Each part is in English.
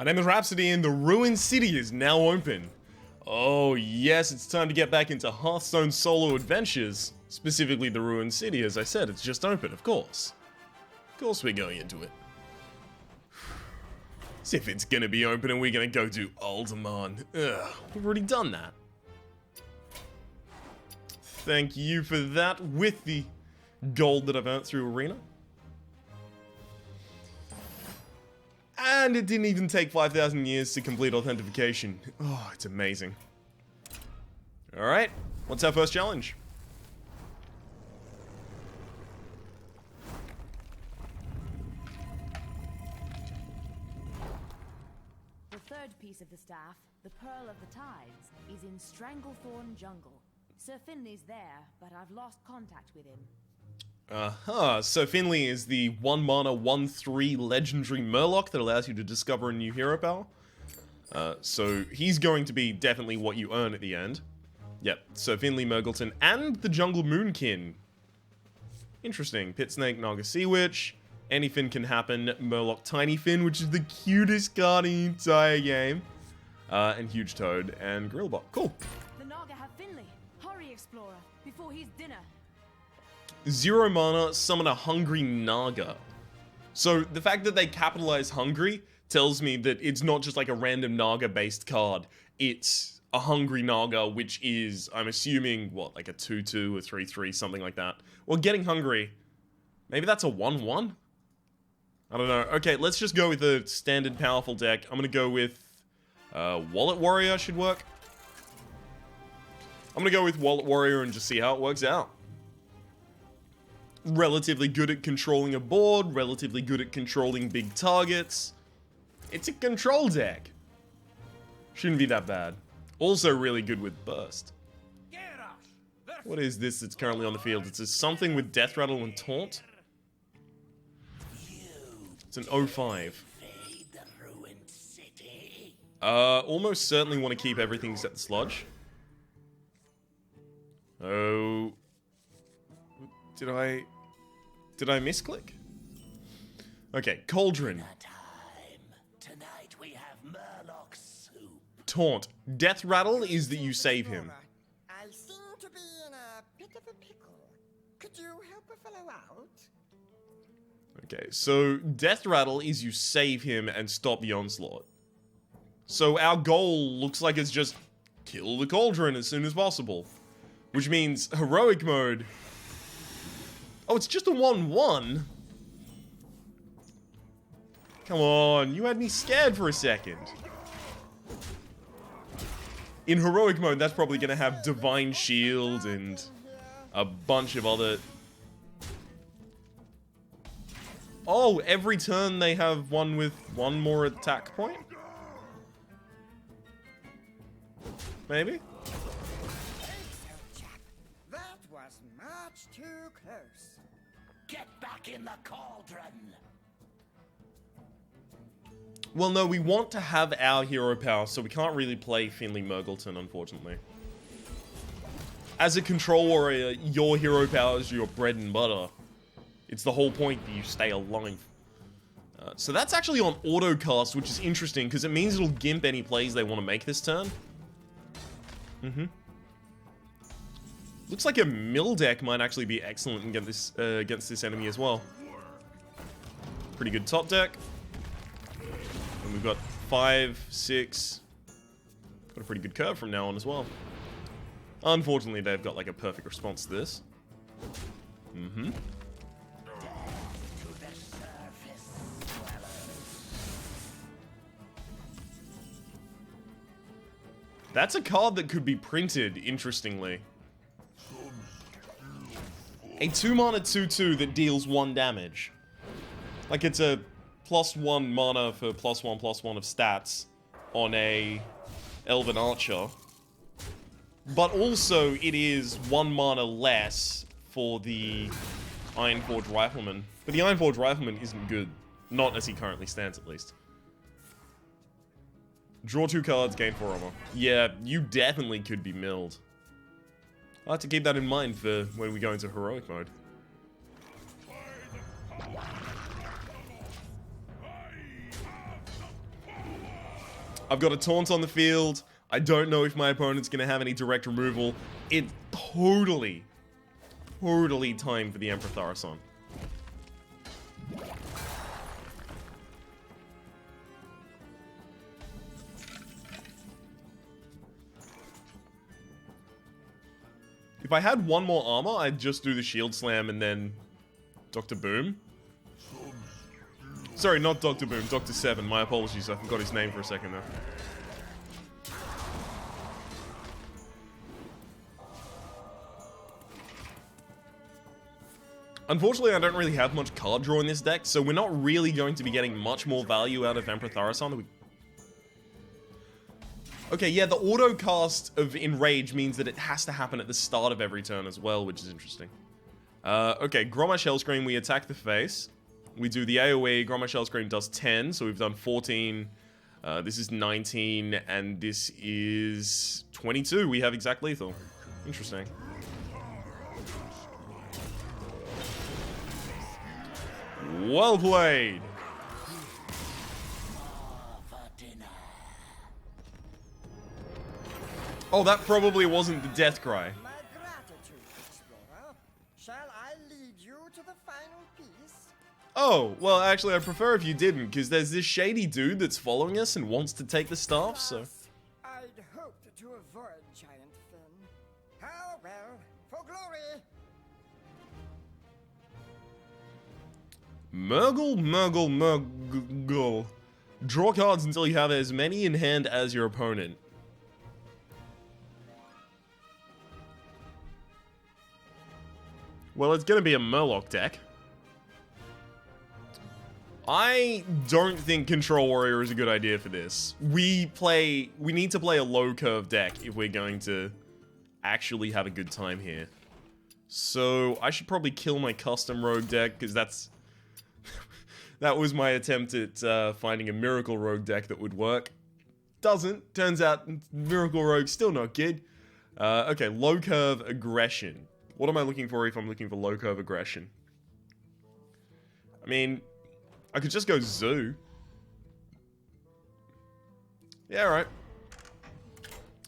My name is Rhapsody and the Ruined City is now open. Oh yes, it's time to get back into Hearthstone solo adventures. Specifically the Ruined City, as I said, it's just open, of course. Of course we're going into it. As if it's gonna be open and we're gonna go to Alderman. Ugh, we've already done that. Thank you for that with the gold that I've earned through Arena. And it didn't even take 5,000 years to complete authentication. Oh, it's amazing. Alright, what's our first challenge? The third piece of the staff, the Pearl of the Tides, is in Stranglethorn Jungle. Sir Finley's there, but I've lost contact with him. So Finley is the 1 mana 1/3 legendary Murloc that allows you to discover a new hero power. So he's going to be definitely what you earn at the end. Yep, so Finley, Murgleton, and the Jungle Moonkin. Interesting. Pit Snake, Naga Sea Witch, anything can happen. Murloc Tiny Fin, which is the cutest card in the entire game. And Huge Toad, and Grillbot. Cool. The Naga have Finley. Hurry, Explorer, before he's dinner. 0 mana, summon a Hungry Naga. So the fact that they capitalize Hungry tells me that it's not just like a random Naga-based card. It's a Hungry Naga, which is, I'm assuming, what, like a 2/2 or 3/3, something like that. Well, getting Hungry, maybe that's a 1/1? I don't know. Okay, let's just go with a standard powerful deck. I'm gonna go with Wallet Warrior should work. I'm gonna go with Wallet Warrior and just see how it works out. Relatively good at controlling a board, relatively good at controlling big targets. It's a control deck. Shouldn't be that bad. Also really good with burst. What is this that's currently on the field? It's a something with Death Rattle and Taunt. It's an 05. Almost certainly want to keep everything except the sludge. Oh. Did I misclick? Okay, Cauldron. Tonight we have Murloc soup. Taunt. Death Rattle is that you save him. I seem to be in a bit of a pickle. Could you help a fellow out? Okay, so Death Rattle is you save him and stop the onslaught. So our goal looks like it's just kill the Cauldron as soon as possible. Which means Heroic Mode. Oh, it's just a 1/1? Come on, you had me scared for a second. In Heroic Mode, that's probably gonna have Divine Shield and a bunch of other... Oh, every turn they have one with one more attack point? Maybe? That was much too close. Get back in the cauldron. Well, no, we want to have our hero power, so we can't really play Finley Murgleton, unfortunately. As a control warrior, your hero power is your bread and butter. It's the whole point that you stay alive. So that's actually on autocast, which is interesting, because it means it'll gimp any plays they want to make this turn. Looks like a mill deck might actually be excellent against this enemy as well. Pretty good top deck. And we've got 5, 6. Got a pretty good curve from now on as well. Unfortunately, they've got like a perfect response to this. That's a card that could be printed, interestingly. A 2 mana 2/2 that deals 1 damage. Like it's a +1 mana for +1/+1 of stats on a Elven Archer. But also it is 1 mana less for the Ironforge Rifleman. But the Ironforge Rifleman isn't good. Not as he currently stands, at least. Draw 2 cards, gain 4 armor. Yeah, you definitely could be milled. I'll have to keep that in mind for when we go into Heroic Mode. I've got a taunt on the field. I don't know if my opponent's going to have any direct removal. It's totally time for the Emperor Thaurissan. If I had one more armor, I'd just do the Shield Slam and then Dr. Boom. Sorry, not Dr. Boom, Dr. Seven. My apologies, I forgot his name for a second there. Unfortunately, I don't really have much card draw in this deck, so we're not really going to be getting much more value out of Emperor Thaurissan. Okay, yeah, the auto cast of Enrage means that it has to happen at the start of every turn as well, which is interesting. Okay, Gromma Shell Scream, we attack the face. We do the AoE, Gromma Shell Scream does 10, so we've done 14. This is 19, and this is 22. We have exact lethal. Interesting. Well played! Oh, that probably wasn't the death cry. My gratitude, Explorer. Shall I lead you to the final piece? Oh, well, actually, I'd prefer if you didn't, because there's this shady dude that's following us and wants to take the staff, so... I'd hoped to avoid Giant Finn. How well, for glory! Murgle. Draw cards until you have as many in hand as your opponent. Well, it's gonna be a Murloc deck. I don't think Control Warrior is a good idea for this. We need to play a low curve deck if we're going to actually have a good time here. So, I should probably kill my custom rogue deck, because that's... that was my attempt at finding a Miracle Rogue deck that would work. Doesn't. Turns out Miracle Rogue's still not good. Okay, low curve aggression. What am I looking for if I'm looking for low curve aggression? I mean, I could just go Zoo. Yeah, alright.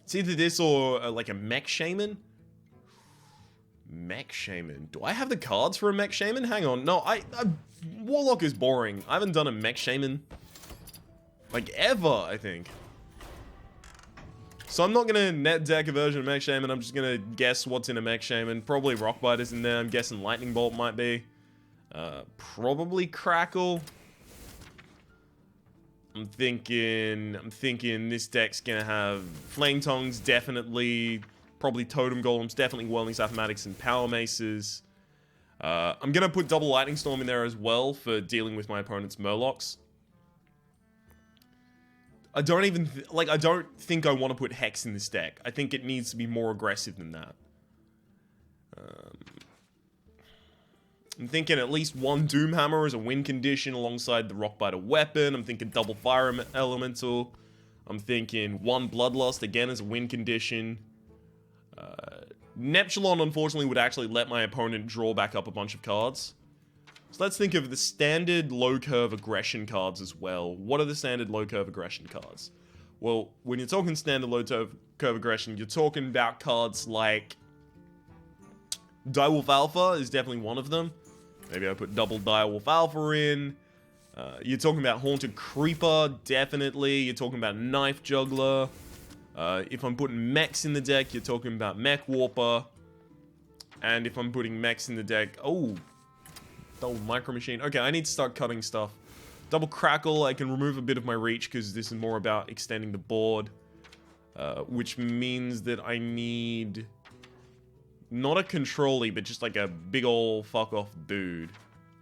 It's either this or like a Mech Shaman. Mech Shaman. Do I have the cards for a Mech Shaman? Hang on. No, Warlock is boring. I haven't done a Mech Shaman like ever, I think. So I'm not going to net deck a version of Mech Shaman. I'm just going to guess what's in a Mech Shaman. Probably Rockbite is in there. I'm guessing Lightning Bolt might be. Probably Crackle. I'm thinking this deck's going to have Flame Tongues, definitely. Probably Totem Golems, definitely Whirling Mathematics and Power Maces. I'm going to put Double Lightning Storm in there as well for dealing with my opponent's Murlocs. I don't think I want to put Hex in this deck. I think it needs to be more aggressive than that. I'm thinking at least one Doomhammer as a win condition alongside the Rockbiter weapon. I'm thinking double Fire Elemental. I'm thinking one Bloodlust again as a win condition. Neptulon, unfortunately, would actually let my opponent draw back up a bunch of cards. So let's think of the standard low-curve aggression cards as well. What are the standard low-curve aggression cards? Well, when you're talking standard low-curve aggression, you're talking about cards like... Direwolf Alpha is definitely one of them. Maybe I put double Direwolf Alpha in. You're talking about Haunted Creeper, definitely. You're talking about Knife Juggler. If I'm putting mechs in the deck, you're talking about Mech Warper. And if I'm putting mechs in the deck... Oh... Double Micro Machine. Okay, I need to start cutting stuff. Double Crackle, I can remove a bit of my reach because this is more about extending the board. Which means that I need... Not a Control-y, but just like a big ol' fuck-off dude.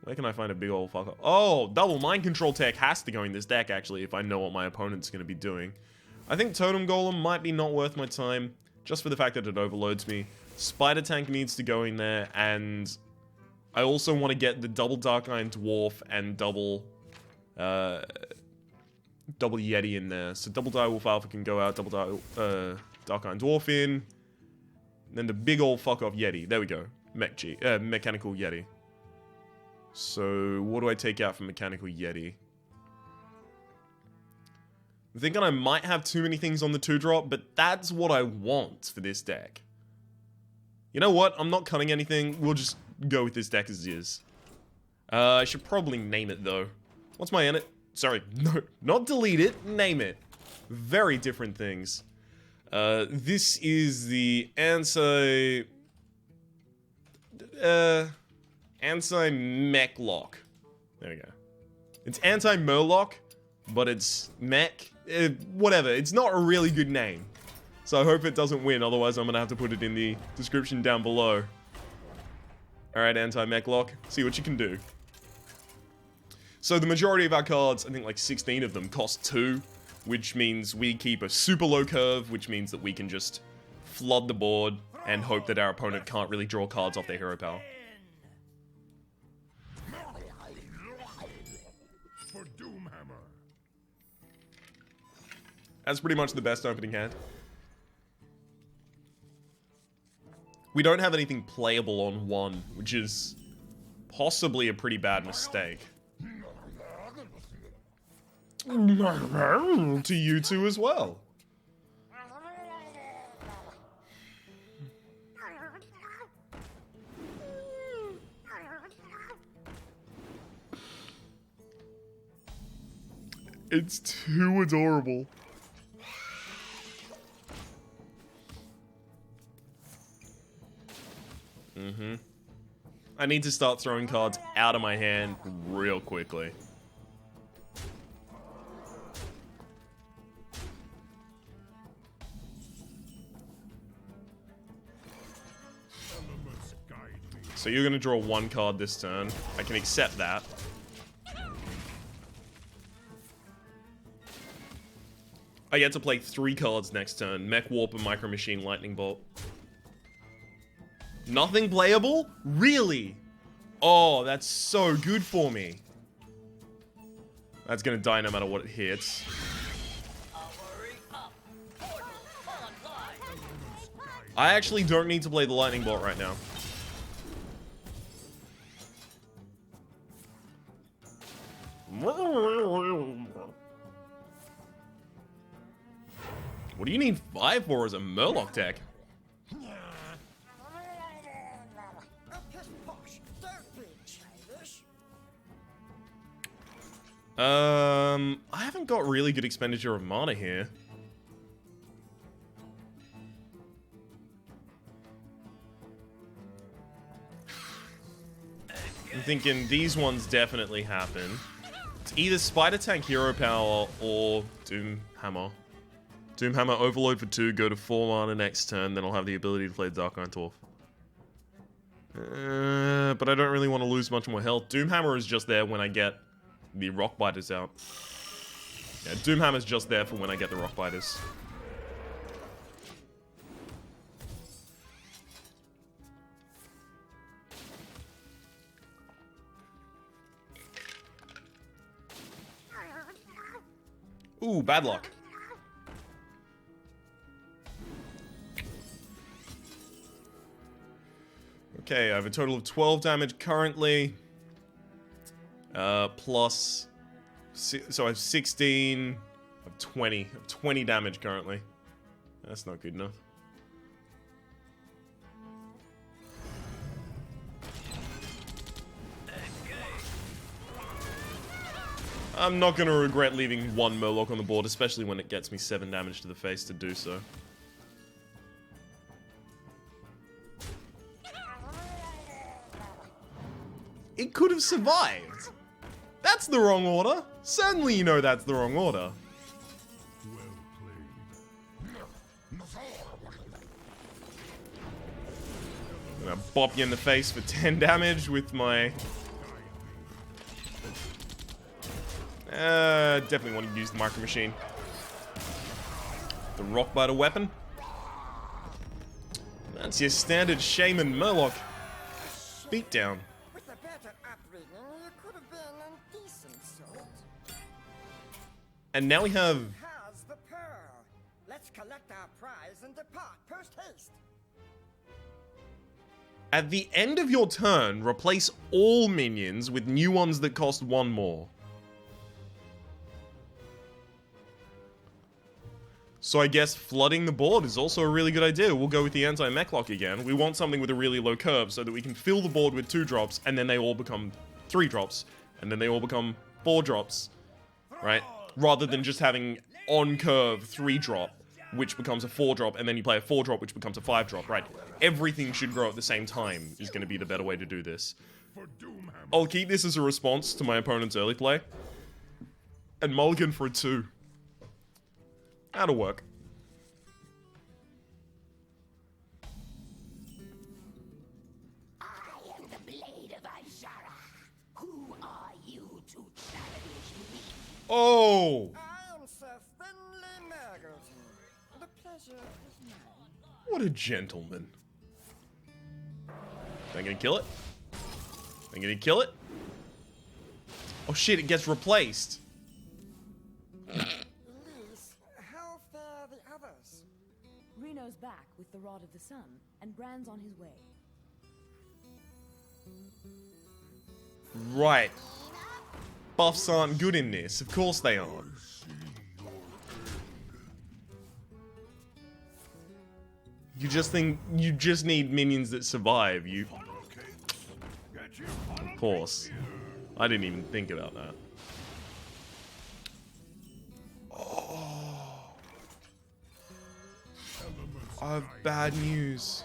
Where can I find a big ol' fuck-off? Oh, Double Mind Control tech has to go in this deck, actually, if I know what my opponent's going to be doing. I think Totem Golem might be not worth my time, just for the fact that it overloads me. Spider Tank needs to go in there, and... I also want to get the double Dark Iron Dwarf and double Yeti in there. So double Direwolf Alpha can go out, double Dark Iron Dwarf in. And then the big old fuck off Yeti. There we go. Mechanical Yeti. So what do I take out from Mechanical Yeti? I'm thinking I might have too many things on the 2-drop, but that's what I want for this deck. You know what? I'm not cutting anything. We'll just go with this deck as is. I should probably name it, though. What's my Sorry, no, not delete it. Name it. Very different things. This is the anti-mech lock. There we go. It's anti-murloc, but it's mech. Whatever. It's not a really good name. So I hope it doesn't win, otherwise I'm gonna have to put it in the description down below. Alright, anti-mech lock. See what you can do. So the majority of our cards, I think like 16 of them, cost 2, which means we keep a super low curve, which means that we can just flood the board and hope that our opponent can't really draw cards off their hero power. For Doomhammer. That's pretty much the best opening hand. We don't have anything playable on 1, which is possibly a pretty bad mistake. To you two as well. It's too adorable. I need to start throwing cards out of my hand real quickly. So you're gonna draw 1 card this turn. I can accept that. I get to play 3 cards next turn. Mech Warp and Micro Machine Lightning Bolt. Nothing playable? Really? Oh, that's so good for me. That's gonna die no matter what it hits. I actually don't need to play the Lightning Bolt right now. What do you need 5 for as a Murloc deck? I haven't got really good expenditure of mana here. I'm thinking these ones definitely happen. It's either Spider Tank Hero Power or Doomhammer. Doomhammer Overload for 2, go to 4 mana next turn, then I'll have the ability to play Dark Iron Dwarf. But I don't really want to lose much more health. Doomhammer is just there when I get the Rock Biters out. Yeah, Doomhammer's just there for when I get the Rock Biters. Ooh, bad luck. Okay, I have a total of 12 damage currently. Plus... So I have 16... I have 20. I have 20 damage currently. That's not good enough. I'm not gonna regret leaving 1 Murloc on the board, especially when it gets me 7 damage to the face to do so. It could have survived. That's the wrong order. Certainly you know that's the wrong order. Well played. I'm gonna bop you in the face for 10 damage with my... definitely want to use the Micro Machine. The Rock Biter weapon. That's your standard Shaman Murloc beatdown. With a better upbringing, you could have been a decent sort. And now we have... How's the pearl? Let's collect our prize and depart post haste. At the end of your turn, replace all minions with new ones that cost 1 more. So I guess flooding the board is also a really good idea. We'll go with the anti-mech lock again. We want something with a really low curve so that we can fill the board with 2 drops, and then they all become 3 drops, and then they all become 4 drops, right? Rather than just having on curve 3 drop, which becomes a 4 drop, and then you play a 4 drop, which becomes a 5 drop, right? Everything should grow at the same time is going to be the better way to do this. For Doomhammer. I'll keep this as a response to my opponent's early play. And mulligan for a 2. That'll work. I am the Blade of Ajara. Who are you to challenge me? Oh! I am Sir Finley Mergleton. The pleasure is mine. What a gentleman. I'm gonna kill it. I'm gonna kill it. Oh shit, it gets replaced. Elise, how fare the others? Reno's back with the Rod of the Sun, and Bran's on his way. Right. Buffs aren't good in this. Of course they aren't. You just need minions that survive. Of course. I didn't even think about that. Oh. I have bad news.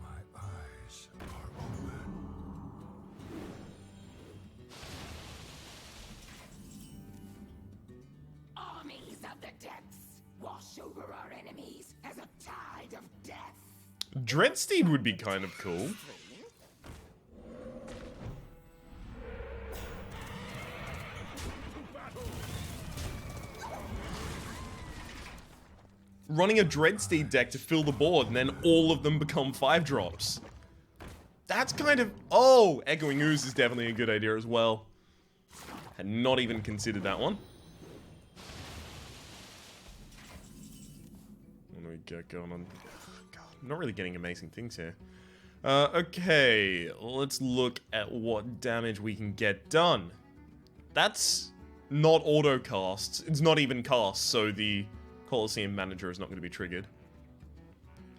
My eyes are open. Armies of the depths wash over our enemies as a tide of death. Dreadsteed would be kind of cool. Running a Dreadsteed deck to fill the board and then all of them become 5 drops. That's kind of... Oh! Echoing Ooze is definitely a good idea as well. Had not even considered that one. What do we get going on? God, I'm not really getting amazing things here. Okay, let's look at what damage we can get done. That's not auto casts. It's not even cast, so the Colosseum Manager is not going to be triggered.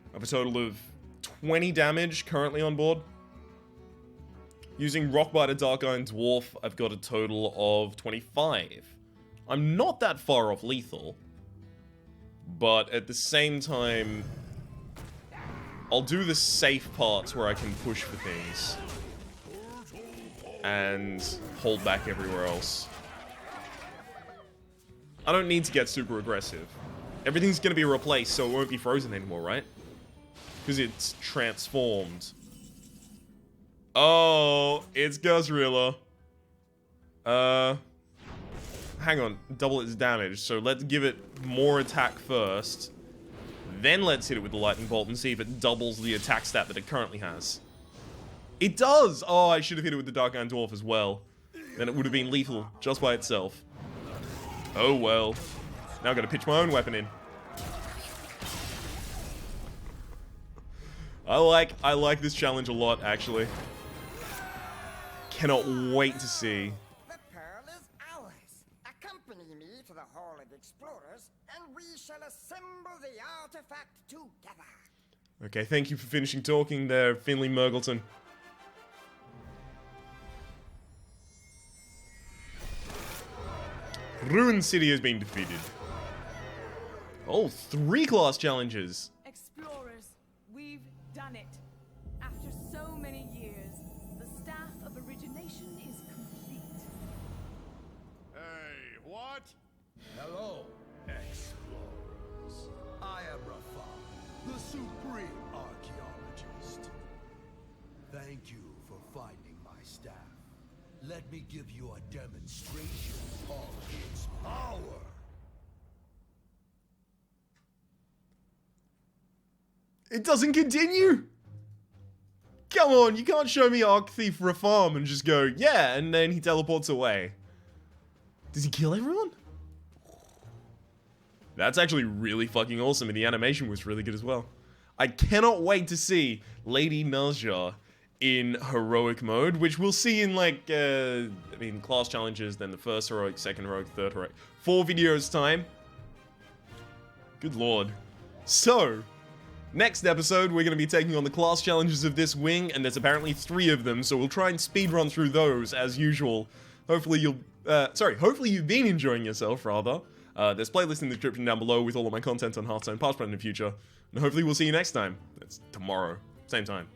I have a total of 20 damage currently on board. Using Rockbiter Dark Iron Dwarf, I've got a total of 25. I'm not that far off lethal. But at the same time, I'll do the safe parts where I can push for things. And hold back everywhere else. I don't need to get super aggressive. Everything's gonna be replaced, so it won't be frozen anymore, right? Because it's transformed. Oh, it's Guzrilla. Hang on, double its damage, so let's give it more attack first. Then let's hit it with the Lightning Bolt and see if it doubles the attack stat that it currently has. It does! Oh, I should have hit it with the Dark Iron Dwarf as well. Then it would have been lethal, just by itself. Oh well. Now I've got to pitch my own weapon in. I like this challenge a lot, actually. Cannot wait to see. The pearl is ours. Accompany me to the Hall of Explorers, and we shall assemble the artifact together. Okay, thank you for finishing talking there, Finley Mergleton. Ruin City has been defeated. Oh, 3 class challenges. Explorers, we've done it. After so many years, the staff of origination is complete. Hey, what? Hello, explorers. I am Rafal, the supreme archaeologist. Thank you for finding my staff. Let me give you a demonstration of its power. It doesn't continue? Come on, you can't show me Arc Thief Rafam and just go, yeah, and then he teleports away. Does he kill everyone? That's actually really fucking awesome, and the animation was really good as well. I cannot wait to see Lady Nazja in heroic mode, which we'll see in like, class challenges, then the first heroic, second heroic, third heroic. 4 videos time. Good lord. So, next episode, we're going to be taking on the class challenges of this wing, and there's apparently 3 of them, so we'll try and speedrun through those as usual. Hopefully hopefully you've been enjoying yourself, rather. There's playlists in the description down below with all of my content on Hearthstone, past, present, and future. And hopefully we'll see you next time. It's tomorrow. Same time.